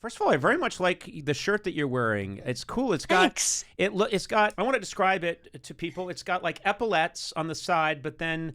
First of all, I very much like the shirt that you're wearing. It's cool. It's got Thanks. It's got. I want to describe it to people. It's got like epaulettes on the side, but then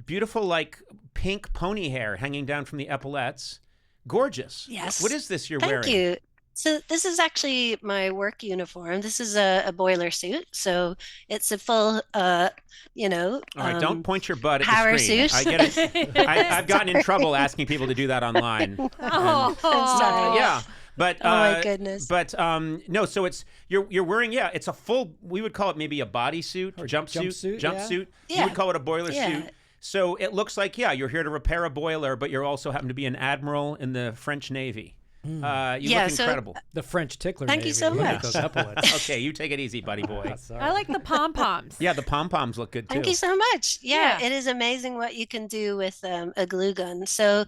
beautiful like pink pony hair hanging down from the epaulettes. Gorgeous. Yes. What is this you're Thank wearing? you. So this is actually my work uniform. This is a boiler suit. So it's a full, All right, don't point your butt at power the screen. suit. I get it. I've gotten in trouble asking people to do that online. I'm sorry. Yeah. But Oh my goodness. But no, so it's you're wearing it's a full, we would call it maybe a bodysuit or jumpsuit. You Yeah. would call it a boiler Yeah. suit. So it looks like you're here to repair a boiler, but you're also happen to be an admiral in the French Navy. You look incredible. The French tickler. Thank you so Look at much. those epaulets. Okay, you take it easy, buddy boy. Sorry. I like the pom-poms. Yeah, the pom-poms look good too. Thank you so much. Yeah, Yeah. it is amazing what you can do with a glue gun. So,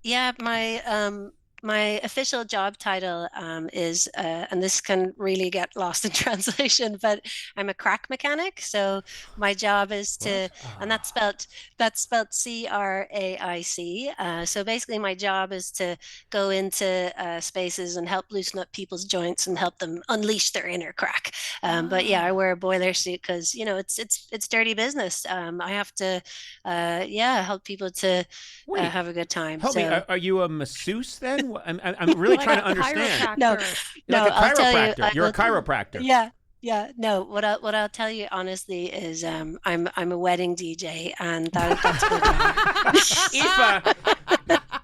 yeah, my official job title is, and this can really get lost in translation, but I'm a Craic Mechanic. So my job is to, and that's spelled C-R-A-I-C. So basically, my job is to go into spaces and help loosen up people's joints and help them unleash their inner crack. But yeah, I wear a boiler suit because it's dirty business. I have to help people to Wait, have a good time. Help me. So- Are you a masseuse then? I'm really Like trying a to understand. chiropractor. No, You're like a I'll tell you, chiropractor. You're a chiropractor. Yeah. No, what I'll tell you honestly is, I'm a wedding DJ, and that's good.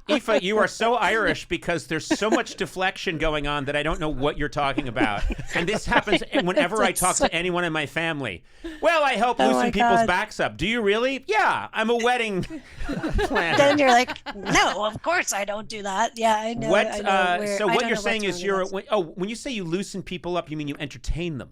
Aoife, you are so Irish because there's so much deflection going on that I don't know what you're talking about. And this happens whenever I talk to anyone in my family. Well, I help Oh my loosen people's God. backs up. Do you really? Yeah, I'm a wedding planner. Then you're like, no, of course I don't do that. Yeah, I know. What? I know So I what don't you're know saying what's is wrong with us. when you say you loosen people up, you mean you entertain them?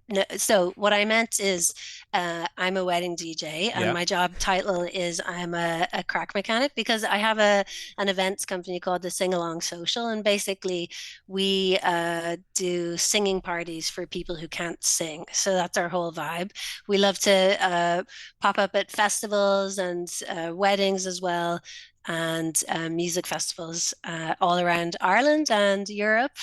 No, so what I meant is, I'm a wedding DJ, and Yeah. my job title is I'm a Craic Mechanic, because I have an events company called the Sing Along Social, and basically we do singing parties for people who can't sing. So that's our whole vibe. We love to pop up at festivals and weddings as well, and music festivals all around Ireland and Europe.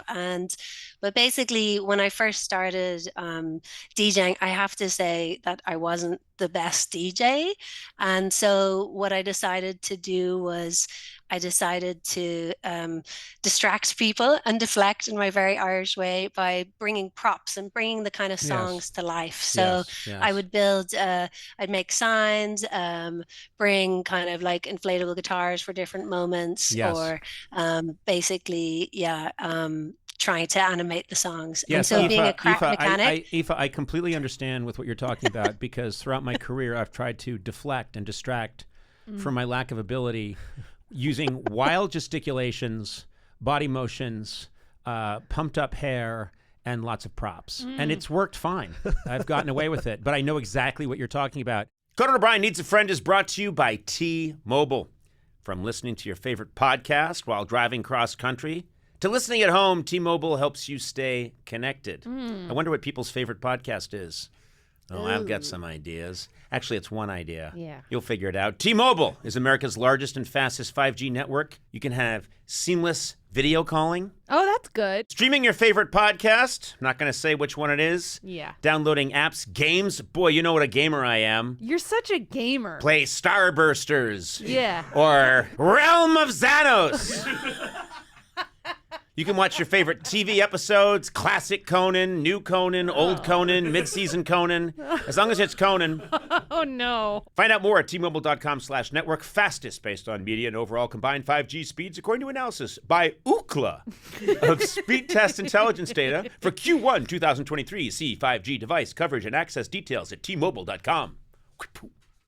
But basically, when I first started DJing, I have to say that I wasn't the best DJ. And so what I decided to do was I decided to distract people and deflect in my very Irish way by bringing props and bringing the kind of songs to life. So Yes. I would build, I'd make signs, bring kind of like inflatable guitars for different moments, Yes. or basically, trying to animate the songs. And Yes, so being a Craic Aoife, Mechanic, Aoife, I completely understand with what you're talking about because throughout my career, I've tried to deflect and distract from my lack of ability using wild gesticulations, body motions, pumped up hair, and lots of props. And it's worked fine. I've gotten away with it, but I know exactly what you're talking about. Conan O'Brien Needs a Friend is brought to you by T-Mobile. From listening to your favorite podcast while driving cross country to listening at home, T-Mobile helps you stay connected. I wonder what people's favorite podcast is. Oh, I've got some ideas. Actually, it's one idea. Yeah. You'll figure it out. T-Mobile is America's largest and fastest 5G network. You can have seamless video calling, Oh, that's good. streaming your favorite podcast. I'm not going to say which one it is. Yeah. Downloading apps, games. Boy, you know what a gamer I am. You're such a gamer. Play Starbursters. Yeah. Or Realm of Xanos. You can watch your favorite TV episodes, classic Conan, new Conan, old Conan, mid-season Conan, as long as it's Conan. Oh, no. Find out more at T-Mobile.com/network. Fastest based on median overall combined 5G speeds, according to analysis by Ookla of Speed Test Intelligence data for Q1 2023. See 5G device coverage and access details at T-Mobile.com.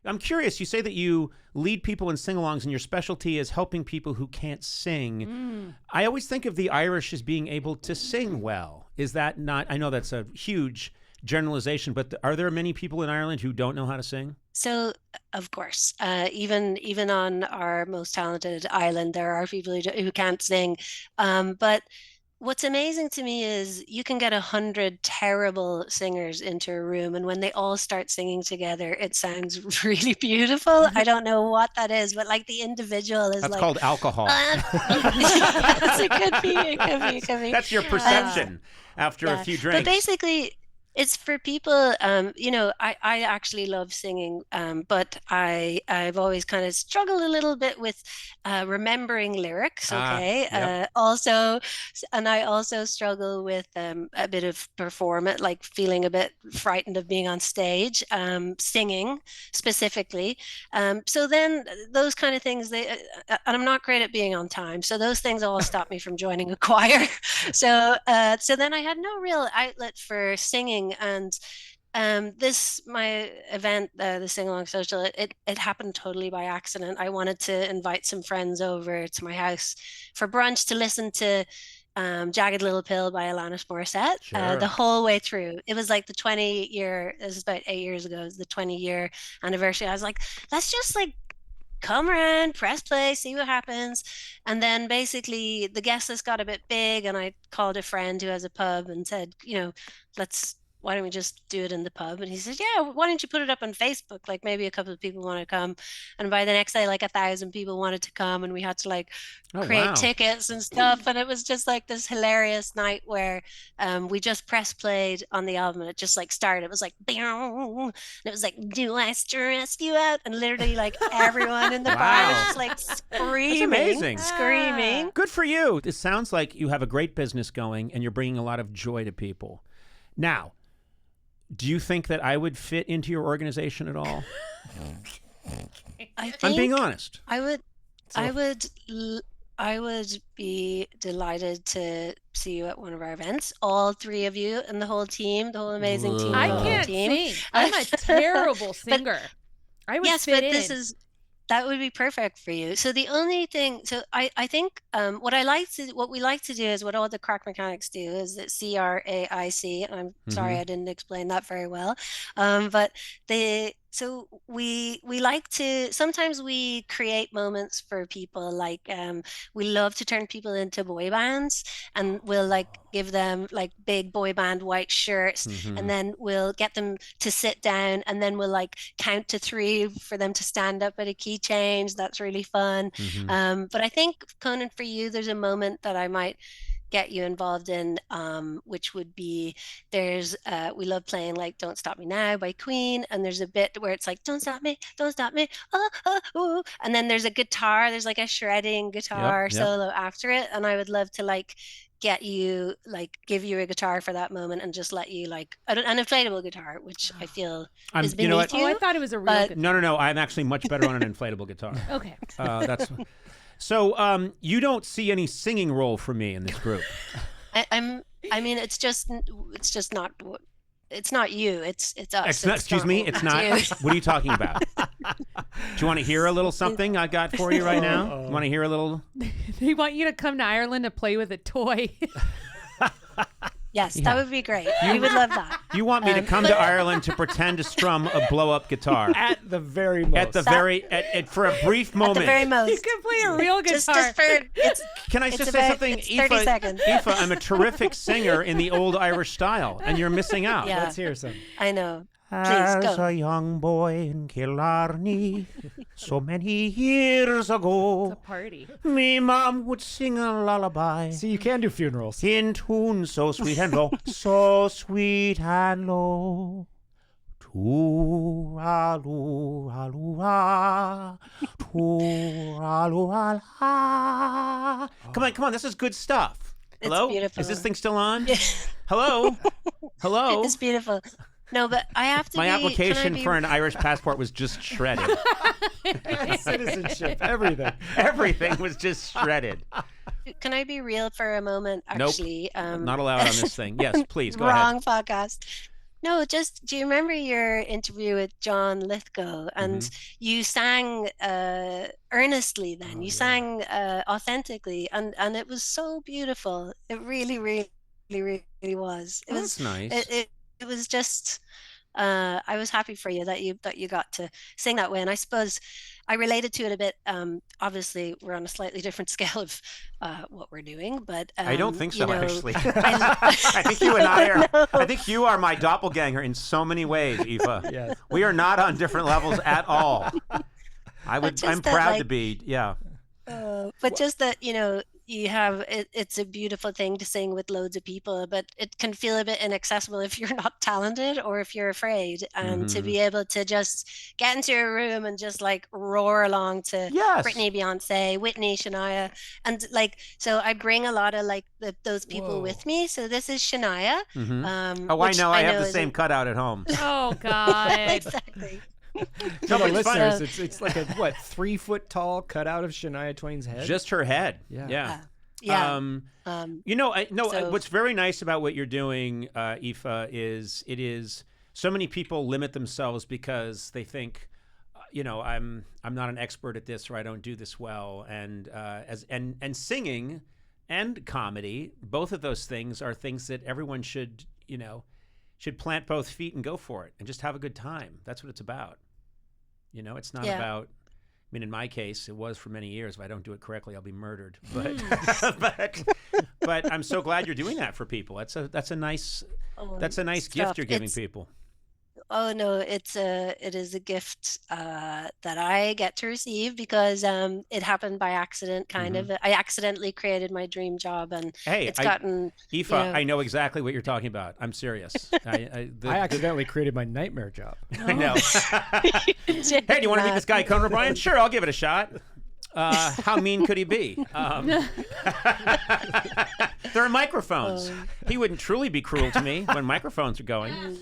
I'm curious, you say that you lead people in sing-alongs and your specialty is helping people who can't sing. I always think of the Irish as being able to sing well. Is that not, I know that's a huge generalization, but are there many people in Ireland who don't know how to sing? so of course, even on our most talented island, there are people who can't sing. But what's amazing to me is you can get 100 terrible singers into a room, and when they all start singing together, it sounds really beautiful. I don't know what that is, but like the individual is That's like, called alcohol. yes, it could be, it could be, it could be. That's your perception after a few drinks. But basically, it's for people, I actually love singing, but I've always kind of struggled a little bit with remembering lyrics, okay? Yep. And I also struggle with a bit of performance, like feeling a bit frightened of being on stage, singing specifically. So then those kind of things, and I'm not great at being on time, so those things all stop me from joining a choir. So then I had no real outlet for singing, and my event, the Sing Along Social, it happened totally by accident. I wanted to invite some friends over to my house for brunch to listen to Jagged Little Pill by Alanis Morissette the whole way through. It was like the 20-year, this is about 8 years ago, it was the 20-year anniversary. I was like, let's just like come around, press play, see what happens. And then basically the guest list got a bit big, and I called a friend who has a pub and said, why don't we just do it in the pub? And he said, yeah, why don't you put it up on Facebook? Like maybe a couple of people want to come. And by the next day, like 1,000 people wanted to come, and we had to like create tickets and stuff. And it was just like this hilarious night where we just press played on the album, and it just like started. It was like, and it was like, do I stress you out? And literally like everyone in the bar was just like screaming. Screaming. Good for you. It sounds like you have a great business going, and you're bringing a lot of joy to people. Now, do you think that I would fit into your organization at all? I'm being honest. I would be delighted to see you at one of our events. All three of you and the whole team, the whole amazing team. I can't sing. I'm a terrible singer. I would fit in. That would be perfect for you. So the only thing, I think what we like to do is what all the Craic Mechanics do is that CRAIC. I'm sorry I didn't explain that very well, but so we like to, sometimes we create moments for people, like we love to turn people into boy bands, and we'll like give them like big boy band white shirts, and then we'll get them to sit down, and then we'll like count to 3 for them to stand up at a key change. That's really fun. But I think, Conan, for you, there's a moment that I might get you involved in, which would be, we love playing like Don't Stop Me Now by Queen, and there's a bit where it's like, don't stop me, oh, and then there's a guitar, there's like a shredding guitar solo after it, and I would love to like get you, like give you a guitar for that moment and just let you like an inflatable guitar, which I feel is beneath you. Oh, I thought it was a real guitar. No, I'm actually much better on an inflatable guitar. Okay. That's so you don't see any singing role for me in this group. It's not you, it's us. Excuse me, it's not. What are you talking about? Do you want to hear a little something I got for you right now? You want to hear a little? They want you to come to Ireland to play with a toy. Yes, that would be great. We would love that. You want me to come to Ireland to pretend to strum a blow-up guitar? At the very most. For a brief moment. At the very most. You can play a real guitar. Can I just say something? It's 30 seconds. Aoife, I'm a terrific singer in the old Irish style, and you're missing out. Yeah. Let's hear some. I know. As Please, go. a young boy in Killarney, so many years ago, It's a party. me mom would sing a lullaby. See, you can do funerals. In tune so sweet and low, so sweet and low. Tooraloo-aloo-ah, tooraloo-ah. Come on, this is good stuff. Hello? It's beautiful. Is this thing still on? Hello? Hello? It's beautiful. No, but I have to My application for an Irish passport was just shredded. Citizenship, everything. Everything was just shredded. Can I be real for a moment, actually? Nope. Not allowed on this thing. Yes, please, go Wrong ahead. podcast. No, just, do you remember your interview with John Lithgow? And you sang earnestly then. You sang authentically, and it was so beautiful. It really, really, really, really was. It was That's nice. It was just, I was happy for you that you got to sing that way. And I suppose I related to it a bit. Obviously, we're on a slightly different scale of what we're doing, but I don't think so, actually. I I think you and I are. I think you are my doppelganger in so many ways, Aoife. Yes. We are not on different levels at all. I'm that, proud to like, be. Yeah. but just that, you have it's a beautiful thing to sing with loads of people, but it can feel a bit inaccessible if you're not talented or if you're afraid. And to be able to just get into a room and just like roar along to Yes. Britney, Beyonce, Whitney, Shania, and like, so I bring a lot of like those people Whoa. with me. So this is Shania. Oh, I which know. I have the is same cutout at home. Oh God. exactly. To No, the but it's fun. listeners, it's like a 3-foot tall cutout of Shania Twain's head. Just her head. Yeah. Yeah. Yeah. What's very nice about what you're doing, Aoife, is so many people limit themselves because they think, I'm not an expert at this, or I don't do this well, and singing and comedy, both of those things are things that everyone should plant both feet and go for it and just have a good time. That's what it's about. It's not about. I mean, in my case, it was for many years. If I don't do it correctly, I'll be murdered. But I'm so glad you're doing that for people. That's a nice gift you're giving people. Oh no, it is a gift that I get to receive because it happened by accident, kind of. I accidentally created my dream job, and Hey, it's gotten. Aoife, I know exactly what you're talking about. I'm serious. I accidentally created my nightmare job. I know. Hey, do you want to meet this guy, Conan O'Brien? Sure, I'll give it a shot. How mean could he be? There are microphones. He wouldn't truly be cruel to me when microphones are going.